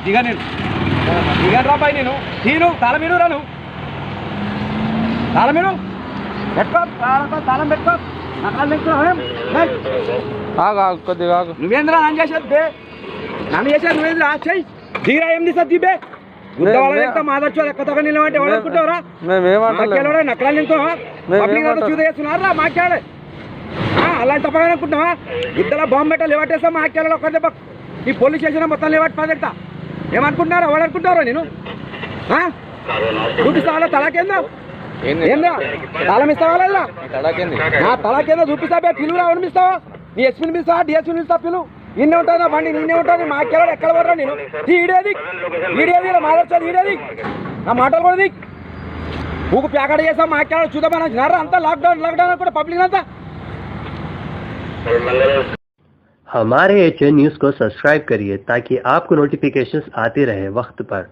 దిగా నేను దిగాను పై నేను తీను తాళం విను రాను తాళం విను పెట్టుకో తాళం పెట్టుకో నకలు పెట్టుకో కొద్దిగా నువ్వేంద్రా నన్ను చేసేది నన్ను చేసేది నువ్వేంద్రా చెయ్యి దిగిరా ఏం తీసా దిబే మాదొచ్చు ఎక్కతో నిలబట్టి ఎవడనుకుంటావురా నక్కలు నింకో చూద చేస్తున్నారా మాట్లాడే అలాంటి తప్పనుకుంటున్నావా ఇద్దరు బాంబు పెట్టాలి లేవట్టేస్తా మాట్లాడాలి ఒక్క దెబ్బ ఈ పోలీస్ స్టేషన్ మొత్తం లేవట్టి పదెడతా ఏమనుకుంటున్నారా ఎవడనుకుంటారా నేను చూపిస్తావా తలాకేందా ఏందా తాళం ఇస్తావా లేదా తలాకేందా చూపిస్తా పిలువురా ఎవరిస్తావా నీ ఎస్పీని పిలుస్తావా డిఎస్పీని పిలుస్తా పిలువు ఇన్నే ఉంటుంది బండి నిన్నే ఉంటుంది మాట్లాడాలి ఎక్కడ పడరా నేను ఈడేది మాదర్చాది ఈడేది నా మాటలు కూడా దిగ్ ఊకు ప్యాకెట్ చేస్తా మాట్లాడాలి చూద్దామని అంతా లాక్డౌన్ కూడా పబ్లిక్ అంతా हमारे HN न्यूज़ को सब्सक्राइब करिए ताकि आपको नोटिफिकेशंस आते रहे वक्त पर।